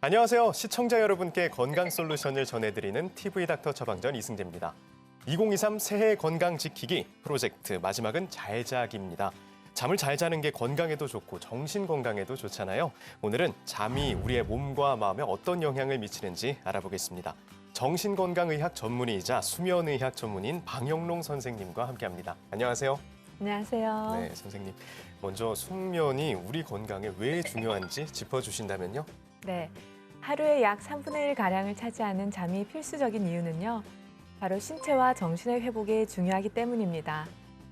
안녕하세요. 시청자 여러분께 건강 솔루션을 전해드리는 TV 닥터 처방전 이승재입니다. 2023 새해 건강 지키기 프로젝트 마지막은 잘 자기입니다. 잠을 잘 자는 게 건강에도 좋고 정신 건강에도 좋잖아요. 오늘은 잠이 우리의 몸과 마음에 어떤 영향을 미치는지 알아보겠습니다. 정신건강의학 전문의이자 수면의학 전문인 방영록 선생님과 함께합니다. 안녕하세요. 안녕하세요. 네, 선생님. 먼저 숙면이 우리 건강에 왜 중요한지 짚어주신다면요? 네, 하루에 약 3분의 1가량을 차지하는 잠이 필수적인 이유는요. 바로 신체와 정신의 회복에 중요하기 때문입니다.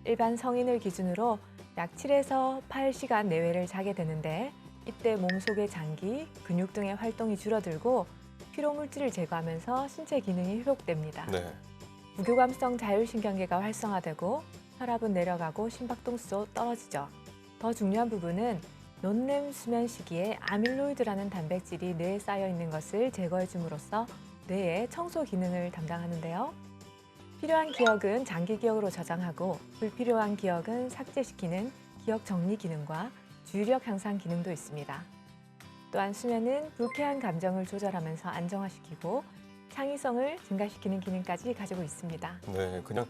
일반 성인을 기준으로 약 7에서 8시간 내외를 자게 되는데 이때 몸속의 장기, 근육 등의 활동이 줄어들고 피로 물질을 제거하면서 신체 기능이 회복됩니다. 네. 부교감성 자율신경계가 활성화되고 혈압은 내려가고 심박동수도 떨어지죠. 더 중요한 부분은 논렘 수면 시기에 아밀로이드라는 단백질이 뇌에 쌓여 있는 것을 제거해 줌으로써 뇌의 청소 기능을 담당하는데요. 필요한 기억은 장기 기억으로 저장하고 불필요한 기억은 삭제시키는 기억 정리 기능과 주의력 향상 기능도 있습니다. 또한 수면은 불쾌한 감정을 조절하면서 안정화시키고 창의성을 증가시키는 기능까지 가지고 있습니다. 네, 그냥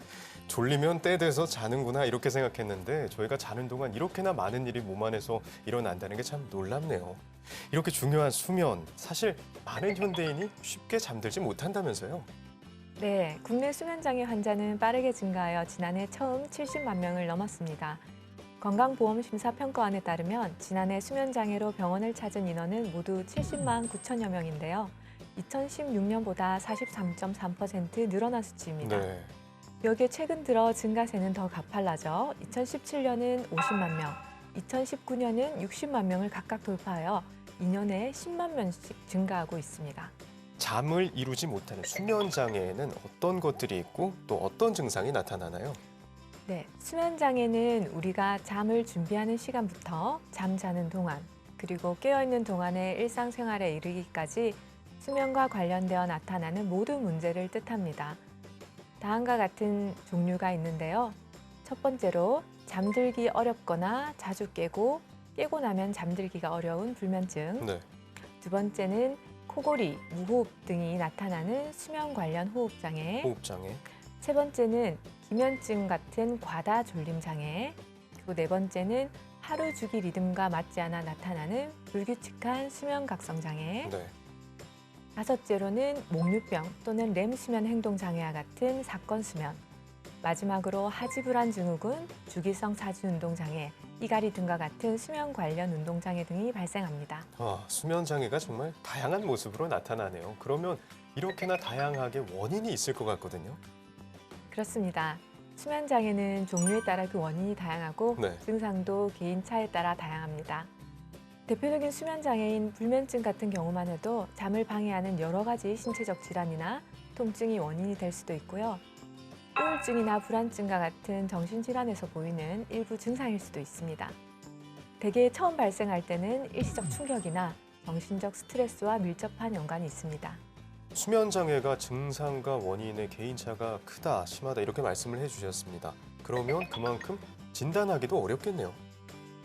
졸리면 때 돼서 자는구나 이렇게 생각했는데 저희가 자는 동안 이렇게나 많은 일이 몸 안에서 일어난다는 게 참 놀랍네요. 이렇게 중요한 수면, 사실 많은 현대인이 쉽게 잠들지 못한다면서요? 네, 국내 수면장애 환자는 빠르게 증가하여 지난해 처음 70만 명을 넘었습니다. 건강보험심사평가원에 따르면 지난해 수면장애로 병원을 찾은 인원은 모두 70만 9천여 명인데요. 2016년보다 43.3% 늘어난 수치입니다. 네. 여기에 최근 들어 증가세는 더 가팔라져 2017년은 50만 명, 2019년은 60만 명을 각각 돌파하여 2년에 10만 명씩 증가하고 있습니다. 잠을 이루지 못하는 수면 장애에는 어떤 것들이 있고 또 어떤 증상이 나타나나요? 네, 수면장애는 우리가 잠을 준비하는 시간부터 잠자는 동안, 그리고 깨어있는 동안의 일상생활에 이르기까지 수면과 관련되어 나타나는 모든 문제를 뜻합니다. 다음과 같은 종류가 있는데요. 첫 번째로 잠들기 어렵거나 자주 깨고 나면 잠들기가 어려운 불면증. 네. 두 번째는 코골이, 무호흡 등이 나타나는 수면 관련 호흡장애. 호흡 장애. 세 번째는 기면증 같은 과다 졸림 장애. 그리고 네 번째는 하루 주기 리듬과 맞지 않아 나타나는 불규칙한 수면 각성 장애. 네. 다섯째로는 목류병 또는 렘 수면 행동 장애와 같은 사건 수면. 마지막으로 하지불안 증후군, 주기성 사지 운동 장애, 이갈이 등과 같은 수면 관련 운동 장애 등이 발생합니다. 수면 장애가 정말 다양한 모습으로 나타나네요. 그러면 이렇게나 다양하게 원인이 있을 것 같거든요. 그렇습니다. 수면 장애는 종류에 따라 그 원인이 다양하고 네. 증상도 개인차에 따라 다양합니다. 대표적인 수면 장애인 불면증 같은 경우만 해도 잠을 방해하는 여러 가지 신체적 질환이나 통증이 원인이 될 수도 있고요. 우울증이나 불안증과 같은 정신질환에서 보이는 일부 증상일 수도 있습니다. 대개 처음 발생할 때는 일시적 충격이나 정신적 스트레스와 밀접한 연관이 있습니다. 수면 장애가 증상과 원인의 개인차가 크다, 심하다 이렇게 말씀을 해주셨습니다. 그러면 그만큼 진단하기도 어렵겠네요.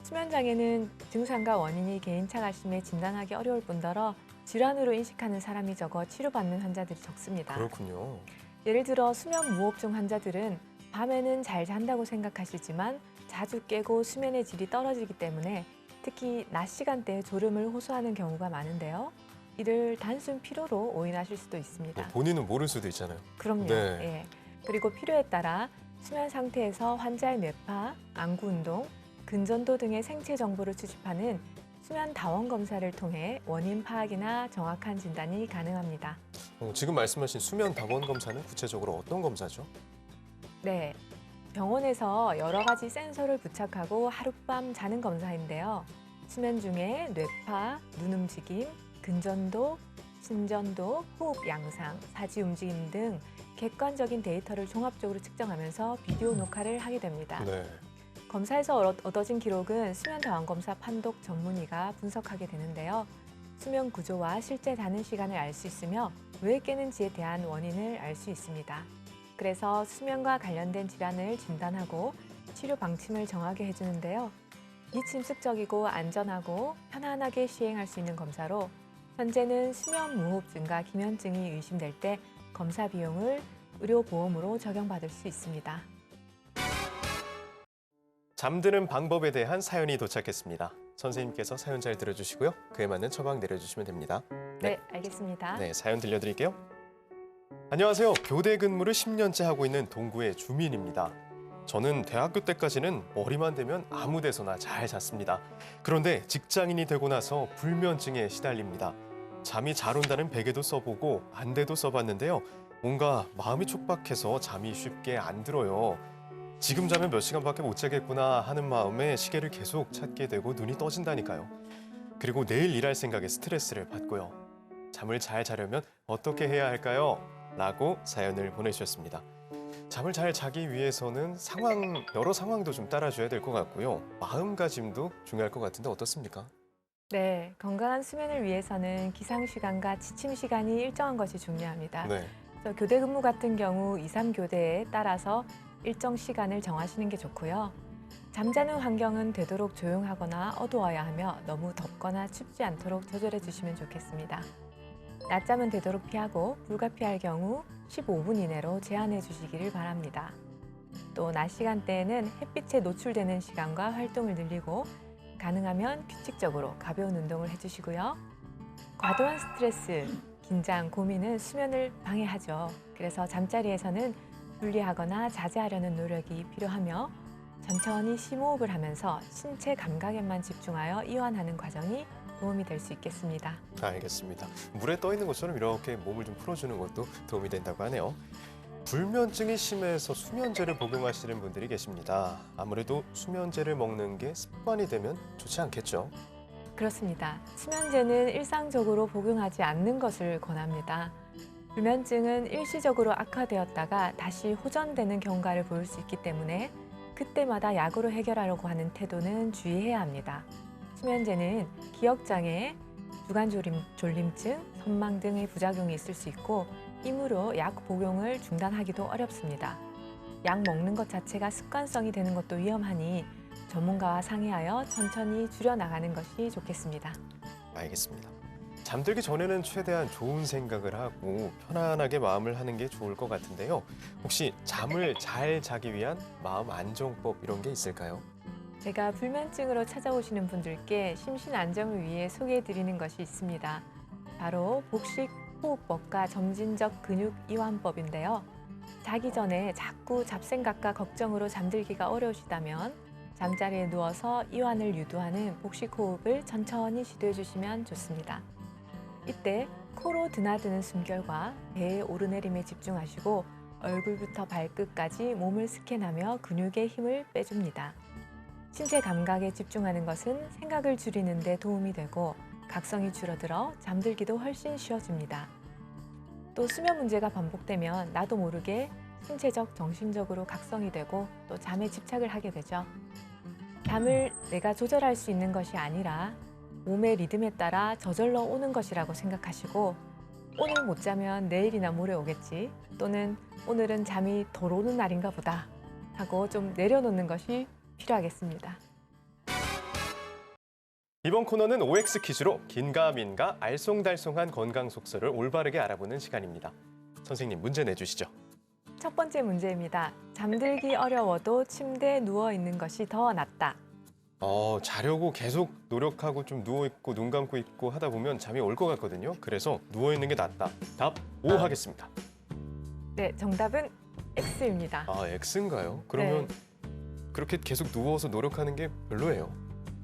수면장애는 증상과 원인이 개인차가 심해 진단하기 어려울 뿐더러 질환으로 인식하는 사람이 적어 치료받는 환자들이 적습니다. 그렇군요. 예를 들어 수면 무호흡증 환자들은 밤에는 잘 잔다고 생각하시지만 자주 깨고 수면의 질이 떨어지기 때문에 특히 낮 시간대에 졸음을 호소하는 경우가 많은데요. 이를 단순 피로로 오인하실 수도 있습니다. 본인은 모를 수도 있잖아요. 그럼요. 네. 예. 그리고 필요에 따라 수면 상태에서 환자의 뇌파, 안구 운동, 근전도 등의 생체 정보를 수집하는 수면 다원 검사를 통해 원인 파악이나 정확한 진단이 가능합니다. 지금 말씀하신 수면 다원 검사는 구체적으로 어떤 검사죠? 네, 병원에서 여러 가지 센서를 부착하고 하룻밤 자는 검사인데요. 수면 중에 뇌파, 눈 움직임, 근전도, 심전도, 호흡 양상, 사지 움직임 등 객관적인 데이터를 종합적으로 측정하면서 비디오 녹화를 하게 됩니다. 네. 검사에서 얻어진 기록은 수면 다원 검사 판독 전문의가 분석하게 되는데요. 수면 구조와 실제 자는 시간을 알 수 있으며 왜 깨는지에 대한 원인을 알 수 있습니다. 그래서 수면과 관련된 질환을 진단하고 치료 방침을 정하게 해주는데요. 비침습적이고 안전하고 편안하게 시행할 수 있는 검사로 현재는 수면 무호흡증과 기면증이 의심될 때 검사 비용을 의료보험으로 적용받을 수 있습니다. 잠드는 방법에 대한 사연이 도착했습니다. 선생님께서 사연 잘 들어주시고요. 그에 맞는 처방 내려주시면 됩니다. 네, 알겠습니다. 네, 사연 들려드릴게요. 안녕하세요. 교대 근무를 10년째 하고 있는 동구의 주민입니다. 저는 대학교 때까지는 머리만 대면 아무 데서나 잘 잤습니다. 그런데 직장인이 되고 나서 불면증에 시달립니다. 잠이 잘 온다는 베개도 써보고 안대도 써봤는데요. 뭔가 마음이 촉박해서 잠이 쉽게 안 들어요. 지금 자면 몇 시간밖에 못 자겠구나 하는 마음에 시계를 계속 찾게 되고 눈이 떠진다니까요. 그리고 내일 일할 생각에 스트레스를 받고요. 잠을 잘 자려면 어떻게 해야 할까요? 라고 사연을 보내주셨습니다. 잠을 잘 자기 위해서는 여러 상황도 좀 따라줘야 될 것 같고요. 마음가짐도 중요할 것 같은데 어떻습니까? 네, 건강한 수면을 위해서는 기상 시간과 지침 시간이 일정한 것이 중요합니다. 네. 그래서 교대 근무 같은 경우 2, 3교대에 따라서 일정 시간을 정하시는 게 좋고요. 잠자는 환경은 되도록 조용하거나 어두워야 하며 너무 덥거나 춥지 않도록 조절해 주시면 좋겠습니다. 낮잠은 되도록 피하고 불가피할 경우 15분 이내로 제한해 주시기를 바랍니다. 또 낮 시간대에는 햇빛에 노출되는 시간과 활동을 늘리고 가능하면 규칙적으로 가벼운 운동을 해주시고요. 과도한 스트레스, 긴장, 고민은 수면을 방해하죠. 그래서 잠자리에서는 분리하거나 자제하려는 노력이 필요하며 천천히 심호흡을 하면서 신체 감각에만 집중하여 이완하는 과정이 도움이 될 수 있겠습니다. 알겠습니다. 물에 떠 있는 것처럼 이렇게 몸을 좀 풀어주는 것도 도움이 된다고 하네요. 불면증이 심해서 수면제를 복용하시는 분들이 계십니다. 아무래도 수면제를 먹는 게 습관이 되면 좋지 않겠죠? 그렇습니다. 수면제는 일상적으로 복용하지 않는 것을 권합니다. 불면증은 일시적으로 악화되었다가 다시 호전되는 경과를 보일 수 있기 때문에 그때마다 약으로 해결하려고 하는 태도는 주의해야 합니다. 수면제는 기억장애, 주간졸림증, 선망 등의 부작용이 있을 수 있고 이므로 약 복용을 중단하기도 어렵습니다. 약 먹는 것 자체가 습관성이 되는 것도 위험하니 전문가와 상의하여 천천히 줄여나가는 것이 좋겠습니다. 알겠습니다. 잠들기 전에는 최대한 좋은 생각을 하고 편안하게 마음을 하는 게 좋을 것 같은데요. 혹시 잠을 잘 자기 위한 마음 안정법 이런 게 있을까요? 제가 불면증으로 찾아오시는 분들께 심신 안정을 위해 소개해드리는 것이 있습니다. 바로 복식호흡법과 점진적 근육 이완법인데요. 자기 전에 자꾸 잡생각과 걱정으로 잠들기가 어려우시다면 잠자리에 누워서 이완을 유도하는 복식호흡을 천천히 시도해 주시면 좋습니다. 이때 코로 드나드는 숨결과 배의 오르내림에 집중하시고 얼굴부터 발끝까지 몸을 스캔하며 근육의 힘을 빼줍니다. 신체 감각에 집중하는 것은 생각을 줄이는 데 도움이 되고 각성이 줄어들어 잠들기도 훨씬 쉬워집니다. 또 수면 문제가 반복되면 나도 모르게 신체적, 정신적으로 각성이 되고 또 잠에 집착을 하게 되죠. 잠을 내가 조절할 수 있는 것이 아니라 몸의 리듬에 따라 저절로 오는 것이라고 생각하시고 오늘 못 자면 내일이나 모레 오겠지 또는 오늘은 잠이 덜 오는 날인가 보다 하고 좀 내려놓는 것이 필요하겠습니다. 이번 코너는 OX 퀴즈로 긴가민가 알쏭달쏭한 건강 속설을 올바르게 알아보는 시간입니다. 선생님 문제 내주시죠. 첫 번째 문제입니다. 잠들기 어려워도 침대에 누워 있는 것이 더 낫다. 자려고 계속 노력하고 좀 누워있고 눈 감고 있고 하다 보면 잠이 올 것 같거든요. 그래서 누워있는 게 낫다. 답 O 하겠습니다. 네, 정답은 X입니다. X인가요? 그러면 그렇게 계속 누워서 노력하는 게 별로예요?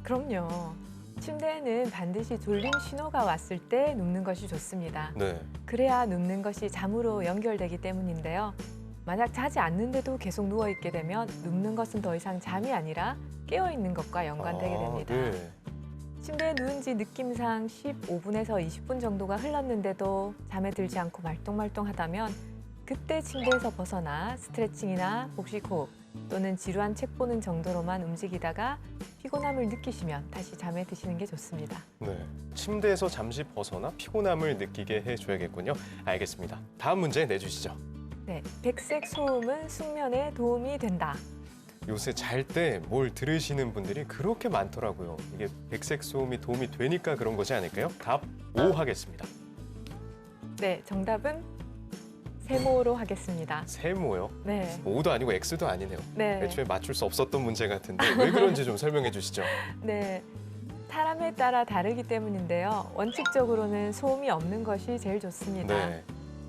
그럼요. 침대에는 반드시 졸림 신호가 왔을 때 눕는 것이 좋습니다. 네. 그래야 눕는 것이 잠으로 연결되기 때문인데요. 만약 자지 않는데도 계속 누워있게 되면 눕는 것은 더 이상 잠이 아니라 깨어있는 것과 연관되게 됩니다. 네. 침대에 누운 지 느낌상 15분에서 20분 정도가 흘렀는데도 잠에 들지 않고 말똥말똥하다면 그때 침대에서 벗어나 스트레칭이나 복식호흡 또는 지루한 책 보는 정도로만 움직이다가 피곤함을 느끼시면 다시 잠에 드시는 게 좋습니다. 네. 침대에서 잠시 벗어나 피곤함을 느끼게 해줘야겠군요. 알겠습니다. 다음 문제 내주시죠. 네, 백색 소음은 숙면에 도움이 된다. 요새 잘 때 뭘 들으시는 분들이 그렇게 많더라고요. 이게 백색 소음이 도움이 되니까 그런 거지 않을까요? 답 O 하겠습니다. 네, 정답은 세모로 하겠습니다. 세모요? 네. O도 아니고 X도 아니네요. 네. 애초에 맞출 수 없었던 문제 같은데 왜 그런지 좀 설명해 주시죠. 네. 사람에 따라 다르기 때문인데요. 원칙적으로는 소음이 없는 것이 제일 좋습니다. 네.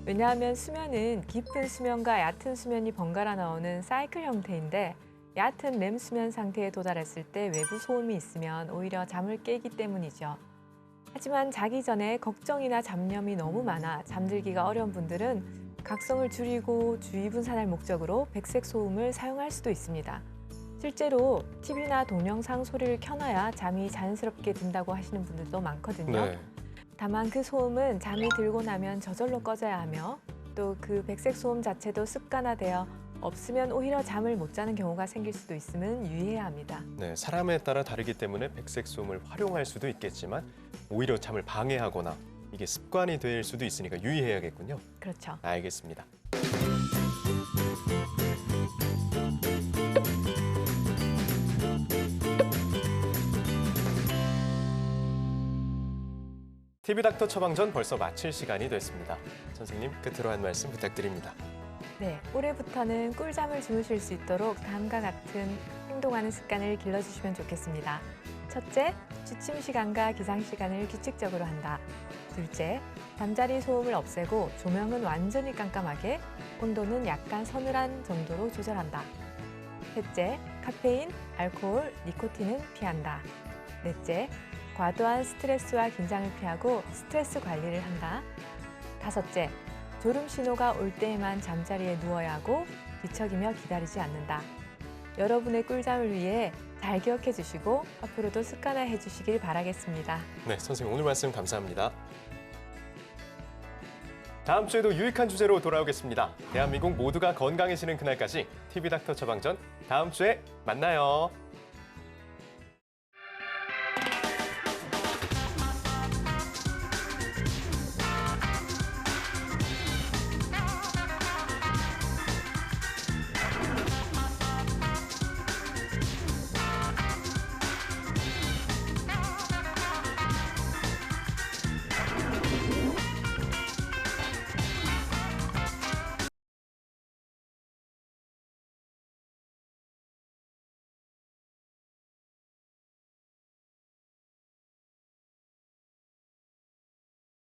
왜냐하면 수면은 깊은 수면과 얕은 수면이 번갈아 나오는 사이클 형태인데 얕은 렘 수면 상태에 도달했을 때 외부 소음이 있으면 오히려 잠을 깨기 때문이죠. 하지만 자기 전에 걱정이나 잡념이 너무 많아 잠들기가 어려운 분들은 각성을 줄이고 주의 분산할 목적으로 백색 소음을 사용할 수도 있습니다. 실제로 TV나 동영상 소리를 켜놔야 잠이 자연스럽게 든다고 하시는 분들도 많거든요. 네. 다만 그 소음은 잠이 들고 나면 저절로 꺼져야 하며 또 그 백색 소음 자체도 습관화되어 없으면 오히려 잠을 못 자는 경우가 생길 수도 있음은 유의해야 합니다. 네, 사람에 따라 다르기 때문에 백색 소음을 활용할 수도 있겠지만 오히려 잠을 방해하거나 이게 습관이 될 수도 있으니까 유의해야겠군요. 그렇죠. 알겠습니다. TV닥터 처방전 벌써 마칠 시간이 됐습니다. 선생님, 끝으로 한 말씀 부탁드립니다. 네, 올해부터는 꿀잠을 주무실 수 있도록 다음과 같은 행동하는 습관을 길러주시면 좋겠습니다. 첫째, 취침 시간과 기상 시간을 규칙적으로 한다. 둘째, 잠자리 소음을 없애고 조명은 완전히 깜깜하게, 온도는 약간 서늘한 정도로 조절한다. 셋째, 카페인, 알코올, 니코틴은 피한다. 넷째, 과도한 스트레스와 긴장을 피하고 스트레스 관리를 한다. 다섯째, 졸음 신호가 올 때에만 잠자리에 누워야 하고 뒤척이며 기다리지 않는다. 여러분의 꿀잠을 위해 잘 기억해 주시고 앞으로도 습관화해 주시길 바라겠습니다. 네, 선생님 오늘 말씀 감사합니다. 다음 주에도 유익한 주제로 돌아오겠습니다. 대한민국 모두가 건강해지는 그날까지 TV닥터 처방전 다음 주에 만나요.